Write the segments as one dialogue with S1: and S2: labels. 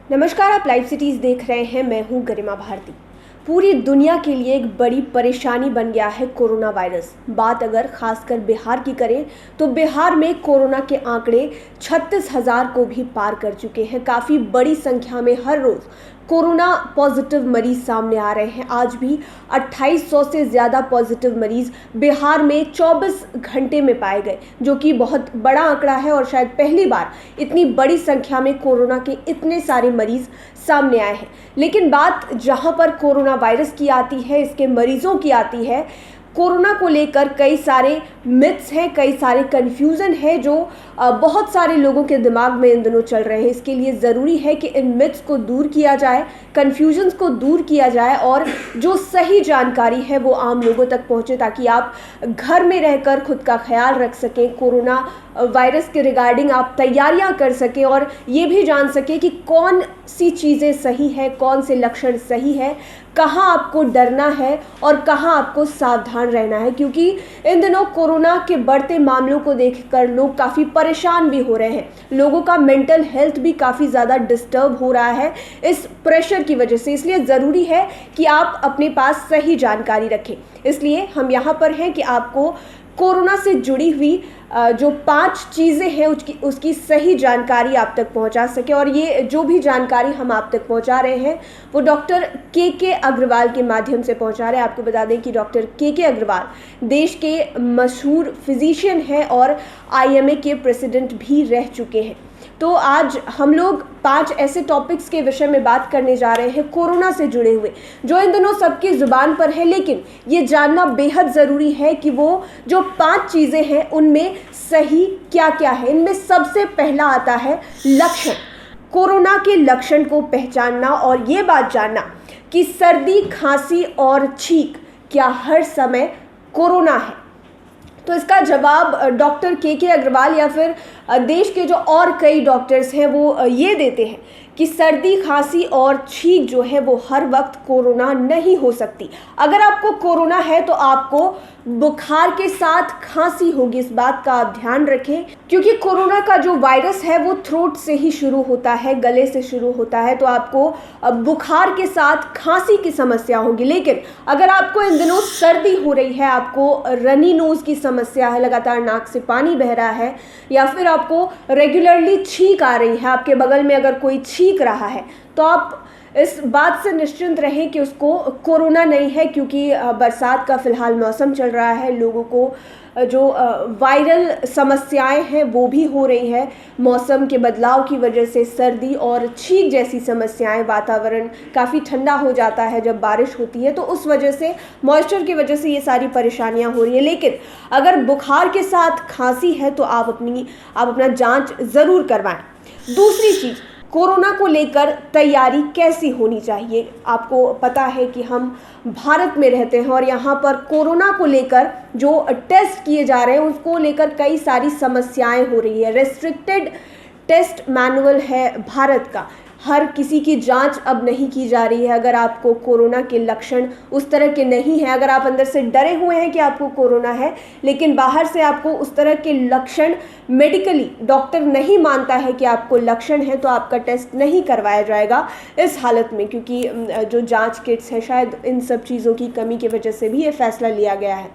S1: नमस्कार, आप live cities देख रहे हैं। मैं हूं गरिमा भारती। पूरी दुनिया के लिए एक बड़ी परेशानी बन गया है कोरोना वायरस। बात अगर खासकर बिहार की करें तो बिहार में कोरोना के आंकड़े 36,000 को भी पार कर चुके हैं। काफ़ी बड़ी संख्या में हर रोज़ कोरोना पॉजिटिव मरीज सामने आ रहे हैं। आज भी 2800 से ज़्यादा पॉजिटिव मरीज बिहार में 24 घंटे में पाए गए, जो कि बहुत बड़ा आंकड़ा है और शायद पहली बार इतनी बड़ी संख्या में कोरोना के इतने सारे मरीज सामने आए हैं। लेकिन बात जहां पर कोरोना वायरस की आती है, इसके मरीजों की आती है, कोरोना को लेकर कई सारे मिथ्स हैं, कई सारे कन्फ्यूज़न है जो बहुत सारे लोगों के दिमाग में इन दिनों चल रहे हैं। इसके लिए ज़रूरी है कि इन मिथ्स को दूर किया जाए, कन्फ्यूजन्स को दूर किया जाए और जो सही जानकारी है वो आम लोगों तक पहुंचे, ताकि आप घर में रहकर खुद का ख्याल रख सकें, कोरोना वायरस के रिगार्डिंग आप तैयारियां कर सकें और ये भी जान सकें कि कौन सी चीज़ें सही है, कौन से लक्षण सही है, कहाँ आपको डरना है और कहाँ आपको सावधान रहना है। क्योंकि इन दिनों कोरोना के बढ़ते मामलों को देखकर लोग काफ़ी परेशान भी हो रहे हैं। लोगों का मेंटल हेल्थ भी काफ़ी ज़्यादा डिस्टर्ब हो रहा है इस प्रेशर की वजह से। इसलिए ज़रूरी है कि आप अपने पास सही जानकारी रखें। इसलिए हम यहाँ पर हैं कि आपको कोरोना से जुड़ी हुई जो 5 चीज़ें हैं उसकी सही जानकारी आप तक पहुंचा सके। और ये जो भी जानकारी हम आप तक पहुंचा रहे हैं वो डॉक्टर के अग्रवाल के माध्यम से पहुंचा रहे हैं। आपको बता दें कि डॉक्टर के अग्रवाल देश के मशहूर फिजिशियन हैं और IMA के प्रेसिडेंट भी रह चुके हैं। तो आज हम लोग 5 ऐसे टॉपिक्स के विषय में बात करने जा रहे हैं कोरोना से जुड़े हुए, जो इन दिनों सबकी ज़ुबान पर है, लेकिन ये जानना बेहद ज़रूरी है कि वो जो 5 चीज़ें हैं उनमें सही क्या क्या है। इनमें सबसे पहला आता है लक्षण। कोरोना के लक्षण को पहचानना और ये बात जानना कि सर्दी, खांसी और छींक क्या हर समय कोरोना है। तो इसका जवाब डॉक्टर के अग्रवाल या फिर देश के जो और कई डॉक्टर्स हैं वो ये देते हैं कि सर्दी, खांसी और छींक जो है वो हर वक्त कोरोना नहीं हो सकती। अगर आपको कोरोना है तो आपको बुखार के साथ खांसी होगी, इस बात का आप ध्यान रखें। क्योंकि कोरोना का जो वायरस है वो थ्रोट से ही शुरू होता है, गले से शुरू होता है, तो आपको बुखार के साथ खांसी की समस्या होगी। लेकिन अगर आपको इन दिनों सर्दी हो रही है, आपको रनी नोज की समस्या है, लगातार नाक से पानी बह रहा है, या फिर आपको रेगुलरली छींक आ रही है, आपके बगल में अगर कोई छींक रहा है, तो आप इस बात से निश्चिंत रहें कि उसको कोरोना नहीं है। क्योंकि बरसात का फ़िलहाल मौसम चल रहा है, लोगों को जो वायरल समस्याएं हैं वो भी हो रही हैं। मौसम के बदलाव की वजह से सर्दी और छींक जैसी समस्याएं, वातावरण काफ़ी ठंडा हो जाता है जब बारिश होती है, तो उस वजह से, मॉइस्चर की वजह से ये सारी परेशानियां हो रही हैं। लेकिन अगर बुखार के साथ खांसी है तो आप अपना जांच ज़रूर करवाएं। दूसरी चीज़, कोरोना को लेकर तैयारी कैसी होनी चाहिए। आपको पता है कि हम भारत में रहते हैं और यहाँ पर कोरोना को लेकर जो टेस्ट किए जा रहे हैं उसको लेकर कई सारी समस्याएं हो रही है। रेस्ट्रिक्टेड टेस्ट मैनुअल है भारत का, हर किसी की जांच अब नहीं की जा रही है। अगर आपको कोरोना के लक्षण उस तरह के नहीं हैं, अगर आप अंदर से डरे हुए हैं कि आपको कोरोना है लेकिन बाहर से आपको उस तरह के लक्षण मेडिकली डॉक्टर नहीं मानता है कि आपको लक्षण है, तो आपका टेस्ट नहीं करवाया जाएगा इस हालत में। क्योंकि जो जांच किट्स हैं, शायद इन सब चीज़ों की कमी की वजह से भी ये फैसला लिया गया है।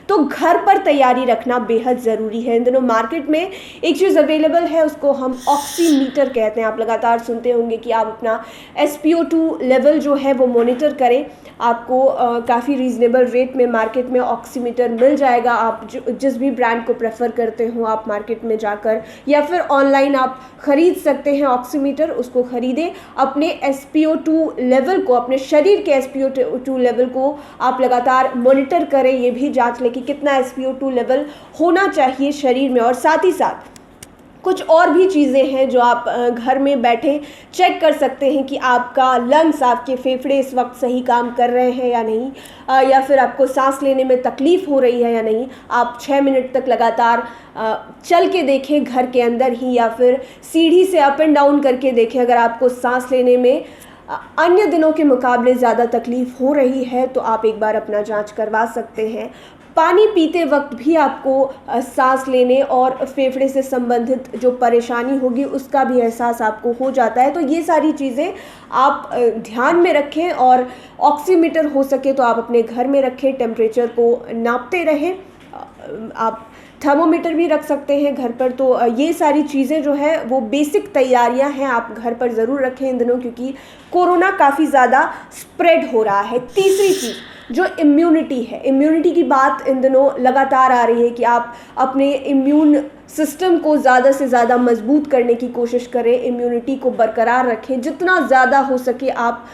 S1: तो घर पर तैयारी रखना बेहद ज़रूरी है। इन दिनों मार्केट में एक चीज़ अवेलेबल है, उसको हम ऑक्सीमीटर कहते हैं। आप लगातार सुनते होंगे कि आप अपना SpO2 लेवल जो है वो मॉनिटर करें। आपको काफ़ी रीज़नेबल रेट में मार्केट में ऑक्सीमीटर मिल जाएगा। आप जिस भी ब्रांड को प्रेफर करते हो, आप मार्केट में जाकर या फिर ऑनलाइन आप ख़रीद सकते हैं ऑक्सीमीटर, उसको ख़रीदें। अपने SpO2 लेवल को, अपने शरीर के SpO2 लेवल को आप लगातार मॉनिटर करें। ये भी जांच लें कि कितना SpO2 लेवल होना चाहिए शरीर में। और साथ ही साथ कुछ और भी चीज़ें हैं जो आप घर में बैठे चेक कर सकते हैं कि आपका लंग्स, आपके फेफड़े इस वक्त सही काम कर रहे हैं या नहीं, या फिर आपको सांस लेने में तकलीफ़ हो रही है या नहीं। आप 6 मिनट तक लगातार चल के देखें घर के अंदर ही, या फिर सीढ़ी से अप एंड डाउन करके देखें। अगर आपको सांस लेने में अन्य दिनों के मुकाबले ज़्यादा तकलीफ़ हो रही है तो आप एक बार अपना जांच करवा सकते हैं। पानी पीते वक्त भी आपको सांस लेने और फेफड़े से संबंधित जो परेशानी होगी उसका भी एहसास आपको हो जाता है। तो ये सारी चीज़ें आप ध्यान में रखें और ऑक्सीमीटर हो सके तो आप अपने घर में रखें, टेम्परेचर को नापते रहें। आप थर्मोमीटर भी रख सकते हैं घर पर। तो ये सारी चीज़ें जो है वो बेसिक तैयारियां हैं, आप घर पर ज़रूर रखें इन दिनों, क्योंकि कोरोना काफ़ी ज़्यादा स्प्रेड हो रहा है। तीसरी चीज़ जो इम्यूनिटी है, इम्यूनिटी की बात इन दिनों लगातार आ रही है कि आप अपने इम्यून सिस्टम को ज़्यादा से ज़्यादा मजबूत करने की कोशिश करें, इम्यूनिटी को बरकरार रखें। जितना ज़्यादा हो सके आप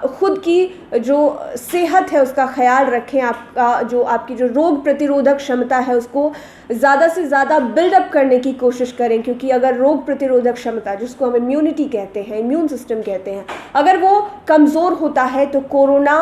S1: खुद की जो सेहत है उसका ख्याल रखें। आपकी जो रोग प्रतिरोधक क्षमता है उसको ज़्यादा से ज़्यादा बिल्डअप करने की कोशिश करें, क्योंकि अगर रोग प्रतिरोधक क्षमता, जिसको हम इम्यूनिटी कहते हैं, इम्यून सिस्टम कहते हैं, अगर वो कमज़ोर होता है तो कोरोना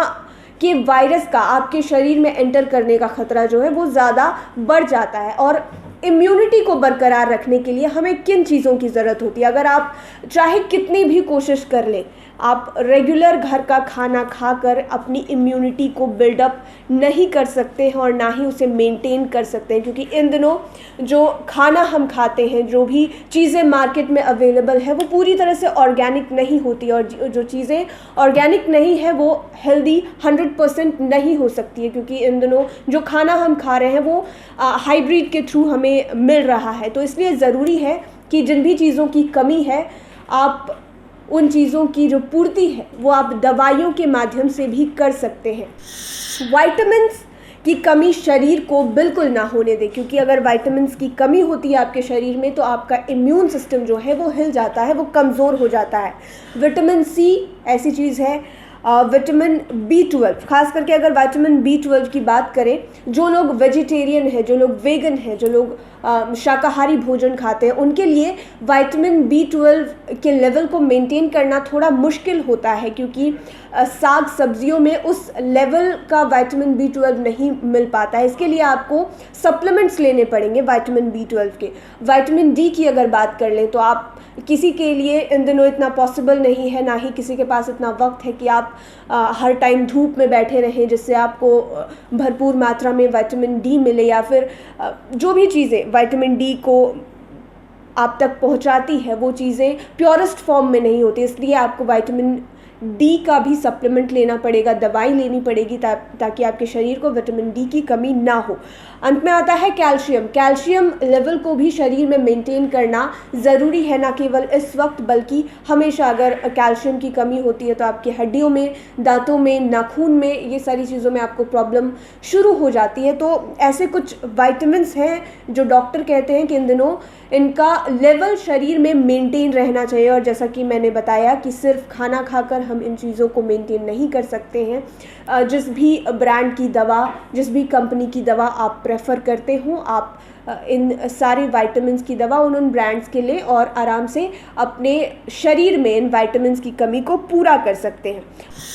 S1: के वायरस का आपके शरीर में एंटर करने का खतरा जो है वो ज़्यादा बढ़ जाता है। और इम्यूनिटी को बरकरार रखने के लिए हमें किन चीज़ों की ज़रूरत होती है? अगर आप चाहे कितनी भी कोशिश कर लें, आप रेगुलर घर का खाना खाकर अपनी इम्यूनिटी को बिल्डअप नहीं कर सकते हैं और ना ही उसे मेंटेन कर सकते हैं, क्योंकि इन दिनों जो खाना हम खाते हैं, जो भी चीज़ें मार्केट में अवेलेबल है, वो पूरी तरह से ऑर्गेनिक नहीं होती, और जो चीज़ें ऑर्गेनिक नहीं है वो हेल्दी 100% नहीं हो सकती है, क्योंकि इन दिनों जो खाना हम खा रहे हैं वो हाइब्रिड के थ्रू हमें मिल रहा है। तो इसलिए ज़रूरी है कि जिन भी चीज़ों की कमी है, आप उन चीज़ों की जो पूर्ति है वो आप दवाइयों के माध्यम से भी कर सकते हैं। विटामिन्स की कमी शरीर को बिल्कुल ना होने दें, क्योंकि अगर विटामिन्स की कमी होती है आपके शरीर में तो आपका इम्यून सिस्टम जो है वो हिल जाता है, वो कमज़ोर हो जाता है। विटामिन सी ऐसी चीज़ है, विटामिन B12, खास करके अगर विटामिन B12 की बात करें, जो लोग वेजिटेरियन हैं, जो लोग वेगन हैं, जो लोग शाकाहारी भोजन खाते हैं, उनके लिए विटामिन B12 के लेवल को मेंटेन करना थोड़ा मुश्किल होता है, क्योंकि साग सब्जियों में उस लेवल का विटामिन B12 नहीं मिल पाता है। इसके लिए आपको सप्लीमेंट्स लेने पड़ेंगे विटामिन B12 के। विटामिन D की अगर बात कर लें तो आप किसी के लिए इन दिनों इतना पॉसिबल नहीं है, ना ही किसी के पास इतना वक्त है कि आप हर टाइम धूप में बैठे रहें जिससे आपको भरपूर मात्रा में विटामिन D मिले, या फिर जो भी चीज़ें विटामिन D को आप तक पहुंचाती है वो चीज़ें प्योरेस्ट फॉर्म में नहीं होती। इसलिए आपको विटामिन D का भी सप्लीमेंट लेना पड़ेगा, दवाई लेनी पड़ेगी, ताकि आपके शरीर को विटामिन D की कमी ना हो। अंत में आता है कैल्शियम। कैल्शियम लेवल को भी शरीर में मेंटेन करना ज़रूरी है, ना केवल इस वक्त बल्कि हमेशा। अगर कैल्शियम की कमी होती है तो आपकी हड्डियों में, दांतों में, नाखून में, ये सारी चीज़ों में आपको प्रॉब्लम शुरू हो जाती है। तो ऐसे कुछ विटामिन्स हैं जो डॉक्टर कहते हैं कि इन दिनों इनका लेवल शरीर में मेंटेन रहना चाहिए, और जैसा कि मैंने बताया कि सिर्फ खाना खाकर हम इन चीज़ों को मेंटेन नहीं कर सकते हैं। जिस भी ब्रांड की दवा, जिस भी कंपनी की दवा आप प्रेफर करते हो, आप इन सारे विटामिन्स की दवा उन ब्रांड्स के लिए और आराम से अपने शरीर में इन विटामिन्स की कमी को पूरा कर सकते हैं।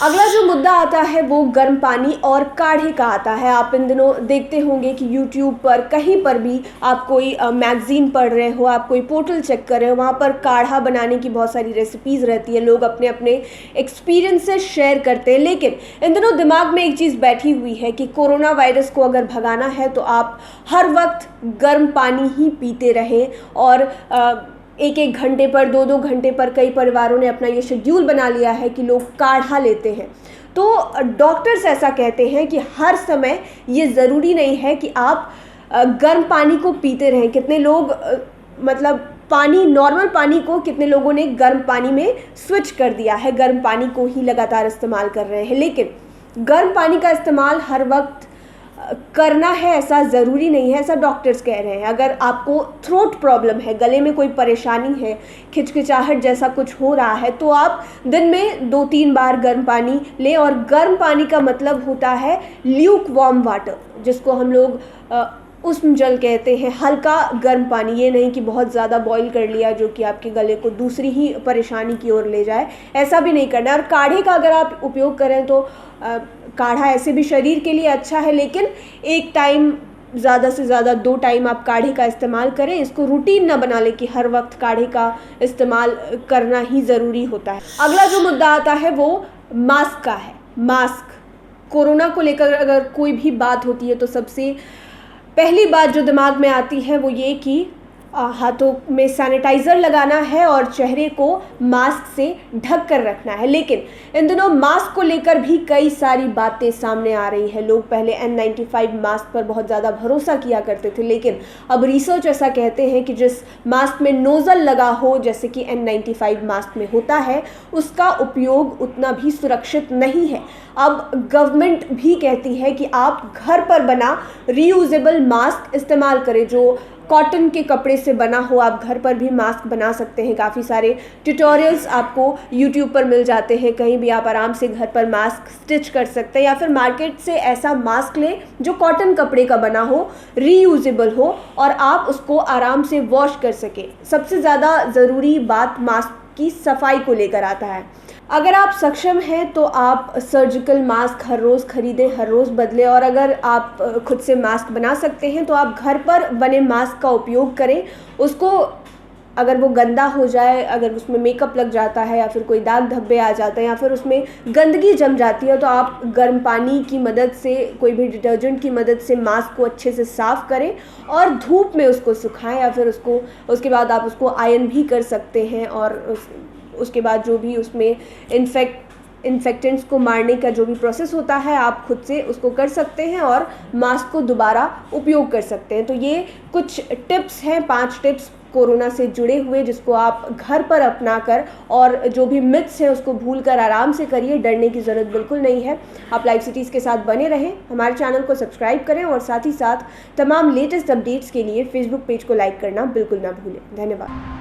S1: अगला जो मुद्दा आता है वो गर्म पानी और काढ़े का आता है। आप इन दिनों देखते होंगे कि यूट्यूब पर कहीं पर भी आप कोई मैगज़ीन पढ़ रहे हो, आप कोई पोर्टल चेक कर रहे हो, वहाँ पर काढ़ा बनाने की बहुत सारी रेसिपीज़ रहती है, लोग अपने अपने एक्सपीरियंसेस शेयर करते हैं। लेकिन इन दिनों दिमाग में एक चीज़ बैठी हुई है कि कोरोना वायरस को अगर भगाना है तो आप हर वक्त गर्म पानी ही पीते रहें, और एक एक घंटे पर, दो दो घंटे पर कई परिवारों ने अपना ये शेड्यूल बना लिया है कि लोग काढ़ा लेते हैं। तो डॉक्टर्स ऐसा कहते हैं कि हर समय ये ज़रूरी नहीं है कि आप गर्म पानी को पीते रहें। कितने लोग मतलब पानी, नॉर्मल पानी को कितने लोगों ने गर्म पानी में स्विच कर दिया है, गर्म पानी को ही लगातार इस्तेमाल कर रहे हैं। लेकिन गर्म पानी का इस्तेमाल हर वक्त करना है ऐसा ज़रूरी नहीं है, ऐसा डॉक्टर्स कह रहे हैं। अगर आपको थ्रोट प्रॉब्लम है, गले में कोई परेशानी है, खिचखिचाहट जैसा कुछ हो रहा है, तो आप दिन में 2-3 बार गर्म पानी लें। और गर्म पानी का मतलब होता है ल्यूक वार्म वाटर, जिसको हम लोग उष्ण जल कहते हैं, हल्का गर्म पानी। ये नहीं कि बहुत ज़्यादा बॉईल कर लिया जो कि आपके गले को दूसरी ही परेशानी की ओर ले जाए, ऐसा भी नहीं करना। और काढ़े का अगर आप उपयोग करें तो काढ़ा ऐसे भी शरीर के लिए अच्छा है, लेकिन एक टाइम, ज़्यादा से ज़्यादा 2 टाइम आप काढ़े का इस्तेमाल करें। इसको रूटीन ना बना लें कि हर वक्त काढ़े का इस्तेमाल करना ही ज़रूरी होता है। अगला जो मुद्दा आता है वो मास्क का है। मास्क कोरोना को लेकर अगर कोई भी बात होती है तो सबसे पहली बात जो दिमाग में आती है वो ये कि हाथों में सैनिटाइज़र लगाना है और चेहरे को मास्क से ढक कर रखना है। लेकिन इन दिनों मास्क को लेकर भी कई सारी बातें सामने आ रही हैं। लोग पहले N95 मास्क पर बहुत ज़्यादा भरोसा किया करते थे, लेकिन अब रिसर्च ऐसा कहते हैं कि जिस मास्क में नोज़ल लगा हो, जैसे कि N95 मास्क में होता है, उसका उपयोग उतना भी सुरक्षित नहीं है। अब गवर्नमेंट भी कहती है कि आप घर पर बना रीयूजेबल मास्क इस्तेमाल करें, जो कॉटन के कपड़े से बना हो। आप घर पर भी मास्क बना सकते हैं। काफ़ी सारे ट्यूटोरियल्स आपको यूट्यूब पर मिल जाते हैं। कहीं भी आप आराम से घर पर मास्क स्टिच कर सकते हैं, या फिर मार्केट से ऐसा मास्क लें जो कॉटन कपड़े का बना हो, रीयूजेबल हो और आप उसको आराम से वॉश कर सकें। सबसे ज़्यादा ज़रूरी बात मास्क की सफाई को लेकर आता है। अगर आप सक्षम हैं तो आप सर्जिकल मास्क हर रोज़ खरीदें, हर रोज़ बदलें। और अगर आप खुद से मास्क बना सकते हैं तो आप घर पर बने मास्क का उपयोग करें। उसको अगर वो गंदा हो जाए, अगर उसमें मेकअप लग जाता है या फिर कोई दाग धब्बे आ जाते हैं या फिर उसमें गंदगी जम जाती है, तो आप गर्म पानी की मदद से, कोई भी डिटर्जेंट की मदद से मास्क को अच्छे से साफ़ करें और धूप में उसको सुखाएं, या फिर उसके बाद आप उसको आयरन भी कर सकते हैं। और उसके बाद जो भी उसमें इन्फेक्टेंट्स को मारने का जो भी प्रोसेस होता है, आप खुद से उसको कर सकते हैं और मास्क को दोबारा उपयोग कर सकते हैं। तो ये कुछ टिप्स हैं, 5 टिप्स कोरोना से जुड़े हुए, जिसको आप घर पर अपना कर और जो भी मिथ्स हैं उसको भूल कर आराम से करिए। डरने की ज़रूरत बिल्कुल नहीं है। आप लाइव सिटीज़ के साथ बने रहें, हमारे चैनल को सब्सक्राइब करें और साथ ही साथ तमाम लेटेस्ट अपडेट्स के लिए फेसबुक पेज को लाइक करना बिल्कुल ना भूलें। धन्यवाद।